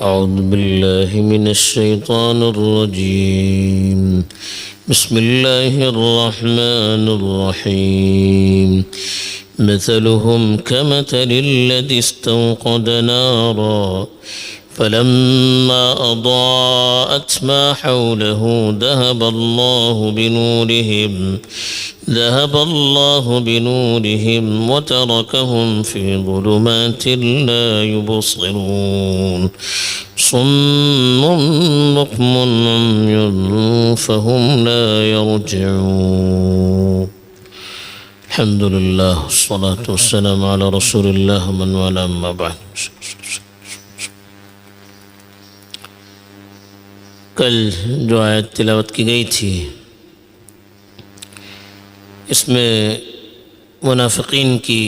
أعوذ بالله من الشيطان الرجيم بسم الله الرحمن الرحيم مثلهم كمثل الذي استوقد نارا فلما أضاءت ما حوله ذهب الله بنورهم وتركهم في ظلمات لا يبصرون صم بكم عمي فهم لا يرجعون. الحمد لله والصلاة والسلام على رسول الله من والاه أما بعد. کل جو آیت تلاوت کی گئی تھی اس میں منافقین کی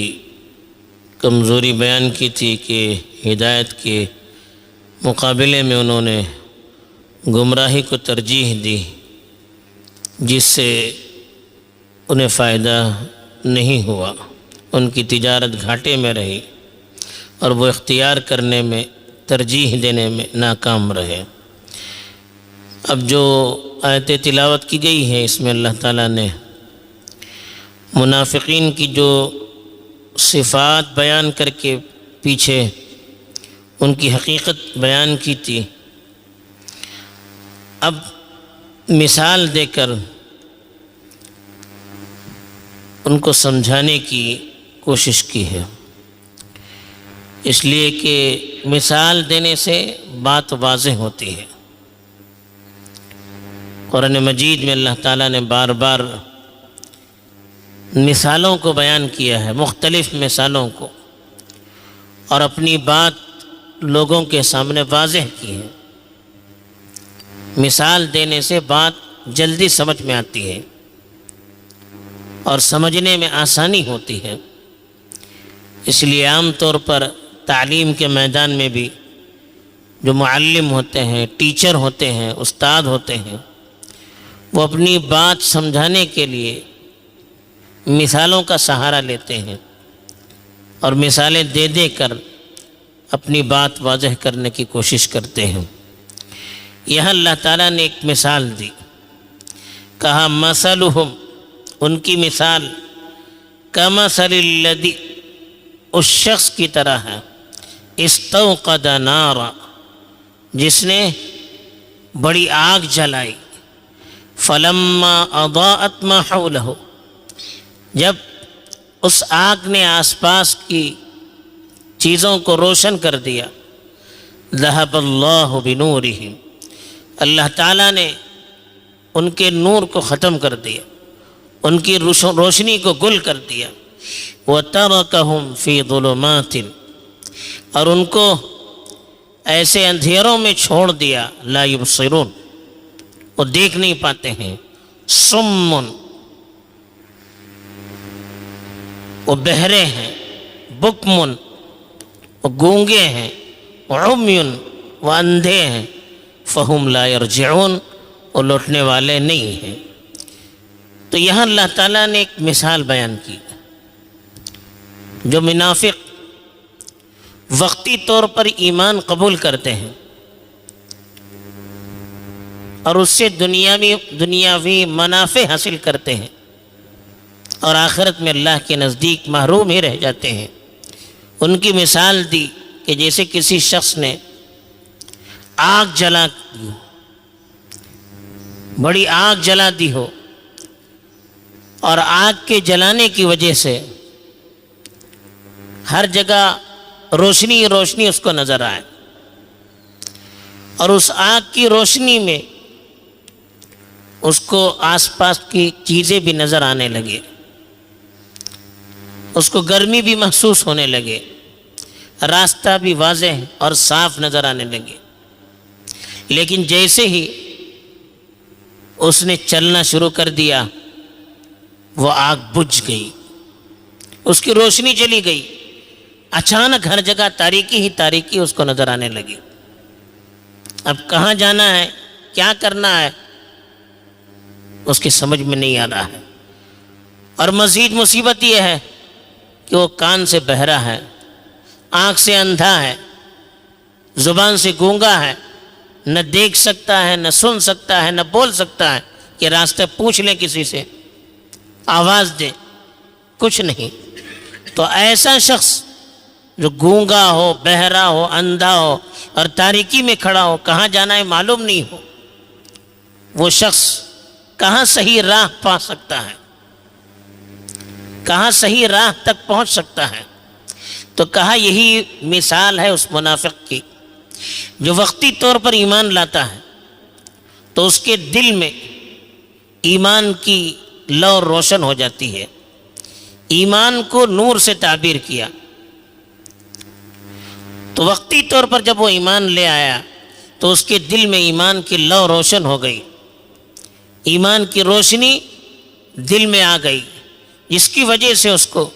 کمزوری بیان کی تھی کہ ہدایت کے مقابلے میں انہوں نے گمراہی کو ترجیح دی جس سے انہیں فائدہ نہیں ہوا، ان کی تجارت گھاٹے میں رہی اور وہ اختیار کرنے میں ترجیح دینے میں ناکام رہے۔ اب جو آیت تلاوت کی گئی ہے اس میں اللہ تعالیٰ نے منافقین کی جو صفات بیان کر کے پیچھے ان کی حقیقت بیان کی تھی، اب مثال دے کر ان کو سمجھانے کی کوشش کی ہے، اس لیے کہ مثال دینے سے بات واضح ہوتی ہے۔ قرآن مجید میں اللہ تعالیٰ نے بار بار مثالوں کو بیان کیا ہے، مختلف مثالوں کو، اور اپنی بات لوگوں کے سامنے واضح کی ہے۔ مثال دینے سے بات جلدی سمجھ میں آتی ہے اور سمجھنے میں آسانی ہوتی ہے۔ اس لیے عام طور پر تعلیم کے میدان میں بھی جو معلم ہوتے ہیں، ٹیچر ہوتے ہیں، استاد ہوتے ہیں، وہ اپنی بات سمجھانے کے لیے مثالوں کا سہارا لیتے ہیں اور مثالیں دے دے کر اپنی بات واضح کرنے کی کوشش کرتے ہیں۔ یہاں اللہ تعالیٰ نے ایک مثال دی، کہا مثلہم، ان کی مثال کمثل الذی، اس شخص کی طرح ہے، استوقد نارا، جس نے بڑی آگ جلائی، فلما اضاءت ما حولہ، جب اس آگ نے آس پاس کی چیزوں کو روشن کر دیا، ذہب اللہ بنورہم، اللہ تعالیٰ نے ان کے نور کو ختم کر دیا، ان کی روشنی کو گل کر دیا، وَتَرَكَهُمْ فِي ظُلُمَاتٍ، اور ان کو ایسے اندھیروں میں چھوڑ دیا، لا يبصرون، وہ دیکھ نہیں پاتے ہیں، سمن، وہ بہرے ہیں، بکمن، وہ گونگے ہیں، عمیٌ، وہ اندھے ہیں، فہم لا یرجعون، وہ لوٹنے والے نہیں ہیں۔ تو یہاں اللہ تعالیٰ نے ایک مثال بیان کی، جو منافق وقتی طور پر ایمان قبول کرتے ہیں اور اس سے دنیاوی منافع حاصل کرتے ہیں اور آخرت میں اللہ کے نزدیک محروم ہی رہ جاتے ہیں، ان کی مثال دی کہ جیسے کسی شخص نے آگ جلا دی، بڑی آگ جلا دی ہو، اور آگ کے جلانے کی وجہ سے ہر جگہ روشنی روشنی اس کو نظر آئے، اور اس آگ کی روشنی میں اس کو آس پاس کی چیزیں بھی نظر آنے لگے، اس کو گرمی بھی محسوس ہونے لگے، راستہ بھی واضح اور صاف نظر آنے لگے، لیکن جیسے ہی اس نے چلنا شروع کر دیا وہ آگ بجھ گئی، اس کی روشنی چلی گئی، اچانک ہر جگہ تاریکی ہی تاریکی اس کو نظر آنے لگی۔ اب کہاں جانا ہے، کیا کرنا ہے، اس کی سمجھ میں نہیں آ رہا ہے۔ اور مزید مصیبت یہ ہے کہ وہ کان سے بہرا ہے، آنکھ سے اندھا ہے، زبان سے گونگا ہے، نہ دیکھ سکتا ہے، نہ سن سکتا ہے، نہ بول سکتا ہے کہ راستے پوچھ لیں کسی سے، آواز دیں، کچھ نہیں. تو ایسا شخص جو گونگا ہو، بہرا ہو، اندھا ہو اور تاریکی میں کھڑا ہو، کہاں جانا ہے معلوم نہیں ہو، وہ شخص کہاں صحیح راہ پا سکتا ہے، کہاں صحیح راہ تک پہنچ سکتا ہے؟ تو کہا یہی مثال ہے اس منافق کی جو وقتی طور پر ایمان لاتا ہے تو اس کے دل میں ایمان کی لو روشن ہو جاتی ہے. ایمان کو نور سے تعبیر کیا تو وقتی طور پر جب وہ ایمان لے آیا تو اس کے دل میں ایمان کی لو روشن ہو گئی، ایمان کی روشنی دل میں آ گئی، جس کی وجہ سے اس کو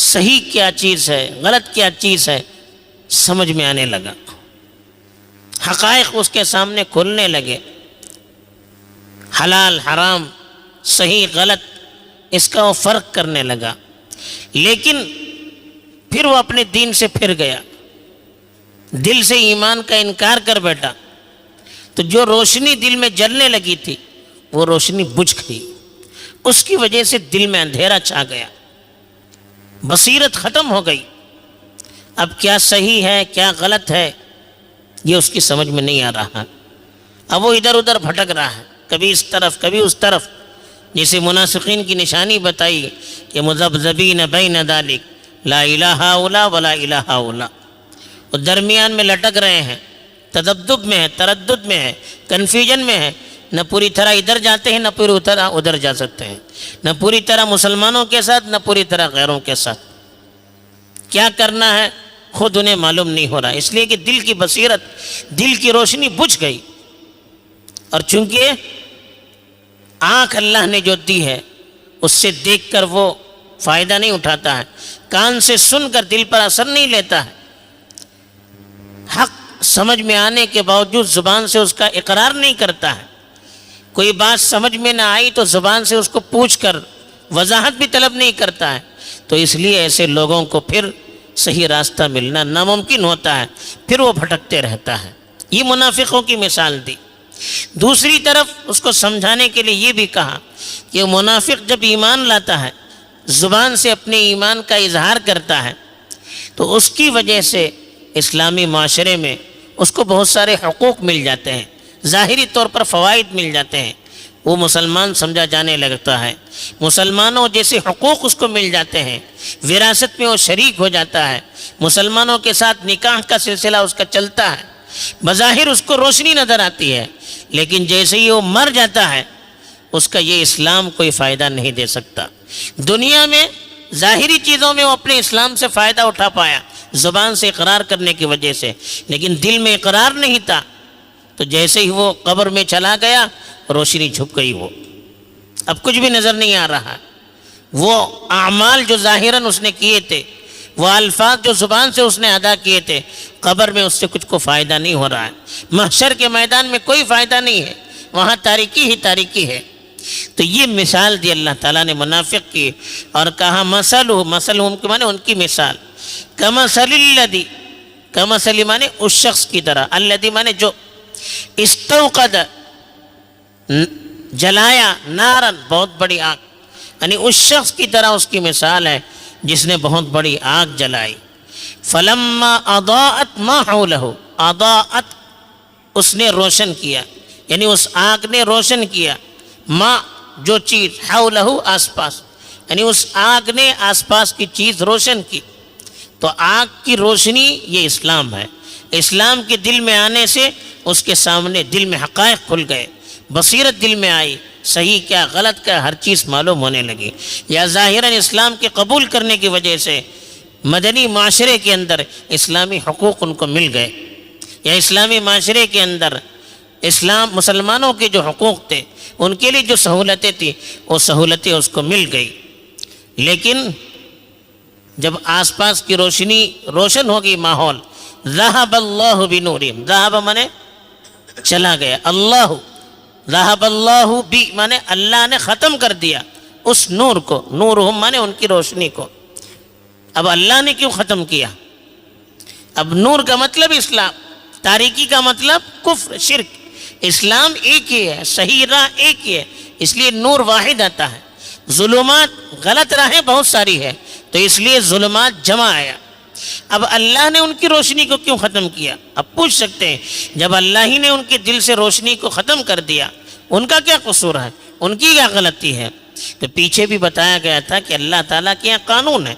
صحیح کیا چیز ہے، غلط کیا چیز ہے سمجھ میں آنے لگا، حقائق اس کے سامنے کھلنے لگے، حلال حرام صحیح غلط اس کا وہ فرق کرنے لگا. لیکن پھر وہ اپنے دین سے پھر گیا، دل سے ایمان کا انکار کر بیٹھا، تو جو روشنی دل میں جلنے لگی تھی وہ روشنی بجھ گئی، اس کی وجہ سے دل میں اندھیرا چھا گیا، بصیرت ختم ہو گئی. اب کیا صحیح ہے کیا غلط ہے یہ اس کی سمجھ میں نہیں آ رہا. اب وہ ادھر ادھر بھٹک رہا ہے، کبھی اس طرف کبھی اس طرف. جسے منافقین کی نشانی بتائی کہ مذبذبین بین ذالک لا الہ الا ولا الہ الا، وہ درمیان میں لٹک رہے ہیں، تذبذب میں ہے، تردد میں ہے، کنفیوژن میں ہے، نہ پوری طرح ادھر جاتے ہیں نہ پوری طرح ادھر جا سکتے ہیں، نہ پوری طرح مسلمانوں کے ساتھ نہ پوری طرح غیروں کے ساتھ. کیا کرنا ہے خود انہیں معلوم نہیں ہو رہا، اس لیے کہ دل کی بصیرت، دل کی روشنی بجھ گئی. اور چونکہ آنکھ اللہ نے جو دی ہے اس سے دیکھ کر وہ فائدہ نہیں اٹھاتا ہے، کان سے سن کر دل پر اثر نہیں لیتا ہے، حق سمجھ میں آنے کے باوجود زبان سے اس کا اقرار نہیں کرتا ہے. کوئی بات سمجھ میں نہ آئی تو زبان سے اس کو پوچھ کر وضاحت بھی طلب نہیں کرتا ہے. تو اس لیے ایسے لوگوں کو پھر صحیح راستہ ملنا ناممکن ہوتا ہے، پھر وہ بھٹکتے رہتا ہے. یہ منافقوں کی مثال دی. دوسری طرف اس کو سمجھانے کے لیے یہ بھی کہا کہ منافق جب ایمان لاتا ہے، زبان سے اپنے ایمان کا اظہار کرتا ہے، تو اس کی وجہ سے اسلامی معاشرے میں اس کو بہت سارے حقوق مل جاتے ہیں، ظاہری طور پر فوائد مل جاتے ہیں، وہ مسلمان سمجھا جانے لگتا ہے، مسلمانوں جیسے حقوق اس کو مل جاتے ہیں، وراثت میں وہ شریک ہو جاتا ہے، مسلمانوں کے ساتھ نکاح کا سلسلہ اس کا چلتا ہے، بظاہر اس کو روشنی نظر آتی ہے. لیکن جیسے ہی وہ مر جاتا ہے اس کا یہ اسلام کوئی فائدہ نہیں دے سکتا. دنیا میں ظاہری چیزوں میں وہ اپنے اسلام سے فائدہ اٹھا پایا زبان سے اقرار کرنے کی وجہ سے، لیکن دل میں اقرار نہیں تھا. تو جیسے ہی وہ قبر میں چلا گیا روشنی چھپ گئی، وہ اب کچھ بھی نظر نہیں آ رہا. وہ اعمال جو ظاہراً اس نے کیے تھے، وہ الفاظ جو زبان سے اس نے ادا کیے تھے، قبر میں اس سے کچھ کو فائدہ نہیں ہو رہا ہے. محشر کے میدان میں کوئی فائدہ نہیں ہے، وہاں تاریکی ہی تاریکی ہے. تو یہ مثال دی اللہ تعالیٰ نے منافق کی، اور کہا مثلہم کے معنی ان کی مثال، کمثل الذی، کمثل معنی اس شخص کی طرح، الذی معنی جو، استوقد جلایا، نارن بہت بڑی آگ، یعنی اس شخص کی طرح اس کی مثال ہے جس نے بہت بڑی آگ جلائی. فلما اضاءت ما حولہ، اضاءت اس نے روشن کیا، یعنی اس آگ نے روشن کیا، ما جو چیز، حولہ آس پاس، یعنی اس آگ نے آس پاس کی چیز روشن کی. تو آگ کی روشنی یہ اسلام ہے. اسلام کے دل میں آنے سے اس کے سامنے دل میں حقائق کھل گئے، بصیرت دل میں آئی، صحیح کیا غلط کیا ہر چیز معلوم ہونے لگی. یا ظاہراً اسلام کے قبول کرنے کی وجہ سے مدنی معاشرے کے اندر اسلامی حقوق ان کو مل گئے، یا اسلامی معاشرے کے اندر مسلمانوں کے جو حقوق تھے ان کے لیے جو سہولتیں تھیں وہ سہولتیں اس کو مل گئی. لیکن جب آس پاس کی روشنی روشن ہوگی ماحول، ذہب اللہ بنورہم، ذہب مانے چلا گیا، اللہ ذہب اللہ بی مانے اللہ نے ختم کر دیا اس نور کو، نورہم مانے ان کی روشنی کو. اب اللہ نے کیوں ختم کیا؟ اب نور کا مطلب اسلام، تاریکی کا مطلب کفر شرک۔ اسلام ایک ہی ہے، صحیح راہ ایک ہی ہے، اس لیے نور واحد آتا ہے۔ ظلمات غلط راہیں بہت ساری ہے، تو اس لیے ظلمات جمع آیا۔ اب اللہ نے ان کی روشنی کو کیوں ختم کیا؟ اب پوچھ سکتے ہیں، جب اللہ ہی نے ان کے دل سے روشنی کو ختم کر دیا، ان کا کیا قصور ہے، ان کی کیا غلطی ہے؟ تو پیچھے بھی بتایا گیا تھا کہ اللہ تعالیٰ کے یہاں قانون ہے،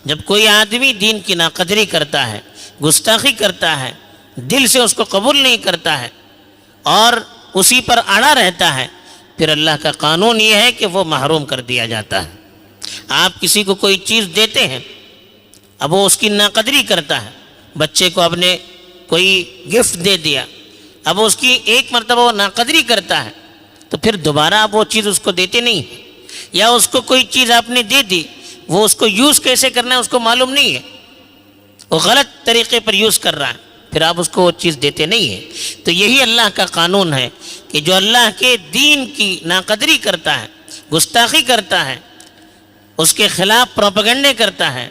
جب کوئی آدمی دین کی ناقدری کرتا ہے، گستاخی کرتا ہے، دل سے اس کو قبول نہیں کرتا ہے اور اسی پر اڑا رہتا ہے، پھر اللہ کا قانون یہ ہے کہ وہ محروم کر دیا جاتا ہے۔ آپ کسی کو کوئی چیز دیتے ہیں، اب وہ اس کی ناقدری کرتا ہے، بچے کو آپ نے کوئی گفٹ دے دیا، اب اس کی ایک مرتبہ وہ ناقدری کرتا ہے، تو پھر دوبارہ آپ وہ چیز اس کو دیتے نہیں ہیں۔ یا اس کو کوئی چیز آپ نے دے دی، وہ اس کو یوز کیسے کرنا ہے اس کو معلوم نہیں ہے، وہ غلط طریقے پر یوز کر رہا ہے، پھر آپ اس کو وہ چیز دیتے نہیں ہیں۔ تو یہی اللہ کا قانون ہے کہ جو اللہ کے دین کی ناقدری کرتا ہے، گستاخی کرتا ہے، اس کے خلاف پروپیگنڈے کرتا ہے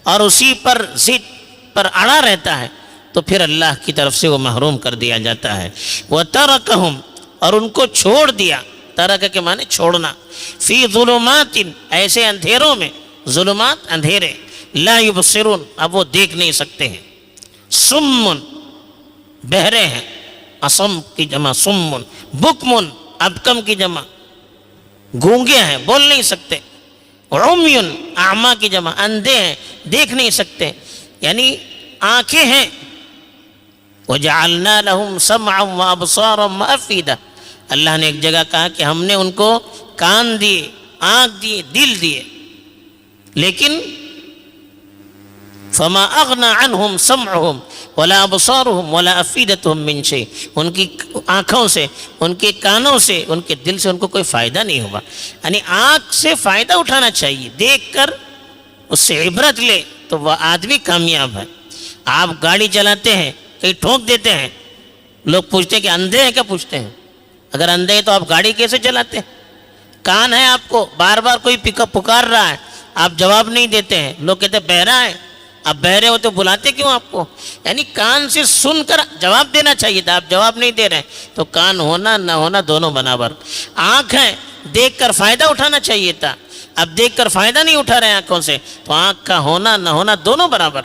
اور اسی پر ضد پر اڑا رہتا ہے، تو پھر اللہ کی طرف سے وہ محروم کر دیا جاتا ہے۔ وَتَرَكَهُمْ، اور ان کو چھوڑ دیا، ترک کے معنی چھوڑنا، فی ظلمات، ایسے اندھیروں میں، ظلمات اندھیرے، لا یبصرون، اب وہ دیکھ نہیں سکتے ہیں، سمن بہرے ہیں، اصم کی جمع سمن، بکمن ابکم کی جمع گونگے ہیں، بول نہیں سکتے، عمیون اعمیٰ کی جمع اندھے ہیں، دیکھ نہیں سکتے، یعنی آنکھیں ہیں۔ وَجَعَلْنَا لَهُمْ سَمْعًا وَأَبْصَارًا وَأَفْئِدَةً، اللہ نے ایک جگہ کہا کہ ہم نے ان کو کان دیے، آنکھ دیے، دل دیے، لیکن فَمَا أَغْنَى عَنْهُمْ سَمْعُهُمْ وَلَا أَبْصَارُهُمْ وَلَا أَفْئِدَتُهُمْ مِنْ شَيْءٍ، ان کی آنکھوں سے، ان کے کانوں سے، ان کے دل سے ان کو کوئی فائدہ نہیں ہوگا۔ یعنی آنکھ سے فائدہ اٹھانا چاہیے، دیکھ کر اس سے عبرت لے تو وہ آدمی کامیاب ہے۔ آپ گاڑی چلاتے ہیں، کہیں ٹھونک دیتے ہیں، لوگ پوچھتے ہیں کہ اندھے ہیں کیا؟ پوچھتے ہیں، اگر اندھے ہیں تو آپ گاڑی کیسے چلاتے ہیں؟ کان ہے آپ کو، بار بار کوئی پکار رہا ہے، آپ جواب نہیں دیتے ہیں، لوگ کہتے ہیں بہرا ہے، آپ بہرے ہو تو بلاتے کیوں آپ کو؟ یعنی کان سے سن کر جواب دینا چاہیے تھا، آپ جواب نہیں دے رہے ہیں، تو کان ہونا نہ ہونا دونوں برابر۔ آنکھ ہے، دیکھ کر فائدہ اٹھانا چاہیے تھا، اب دیکھ کر فائدہ نہیں اٹھا رہے ہیں آنکھوں سے، تو آنکھ کا ہونا نہ ہونا دونوں برابر۔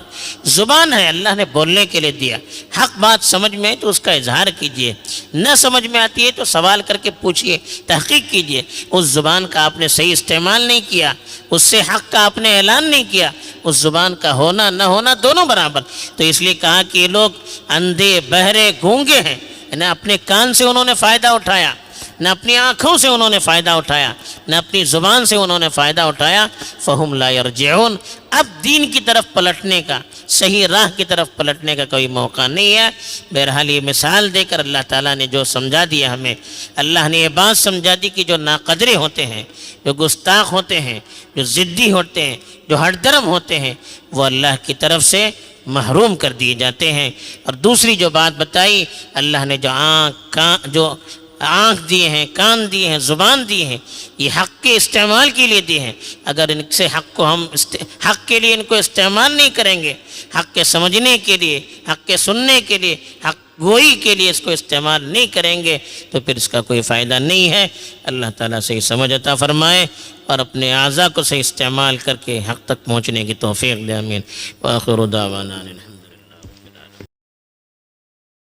زبان ہے، اللہ نے بولنے کے لیے دیا، حق بات سمجھ میں ہے تو اس کا اظہار کیجئے، نہ سمجھ میں آتی ہے تو سوال کر کے پوچھئے، تحقیق کیجئے۔ اس زبان کا آپ نے صحیح استعمال نہیں کیا، اس سے حق کا آپ نے اعلان نہیں کیا، اس زبان کا ہونا نہ ہونا دونوں برابر۔ تو اس لیے کہا کہ یہ لوگ اندھے بہرے گونگے ہیں، یعنی اپنے کان سے انہوں نے فائدہ اٹھایا، نہ اپنی آنکھوں سے انہوں نے فائدہ اٹھایا، نہ اپنی زبان سے انہوں نے فائدہ اٹھایا۔ فہم لا یرجعون، اب دین کی طرف پلٹنے کا، صحیح راہ کی طرف پلٹنے کا کوئی موقع نہیں ہے۔ بہرحال یہ مثال دے کر اللہ تعالیٰ نے جو سمجھا دیا ہمیں، اللہ نے یہ بات سمجھا دی کہ جو ناقدرے ہوتے ہیں، جو گستاخ ہوتے ہیں، جو ضدی ہوتے ہیں، جو ہٹ درم ہوتے ہیں، وہ اللہ کی طرف سے محروم کر دیے جاتے ہیں۔ اور دوسری جو بات بتائی، اللہ نے جو آنکھ دیے ہیں، کان دیے ہیں، زبان دی ہیں، یہ حق کے استعمال کے لیے دیے ہیں۔ اگر ان سے حق کو ہم حق کے لیے ان کو استعمال نہیں کریں گے، حق کے سمجھنے کے لیے، حق کے سننے کے لیے، حق گوئی کے لیے اس کو استعمال نہیں کریں گے، تو پھر اس کا کوئی فائدہ نہیں ہے۔ اللہ تعالیٰ سے سمجھ عطا فرمائے اور اپنے اعضاء کو صحیح استعمال کر کے حق تک پہنچنے کی توفیق دے، آمین۔ وآخر دعوانا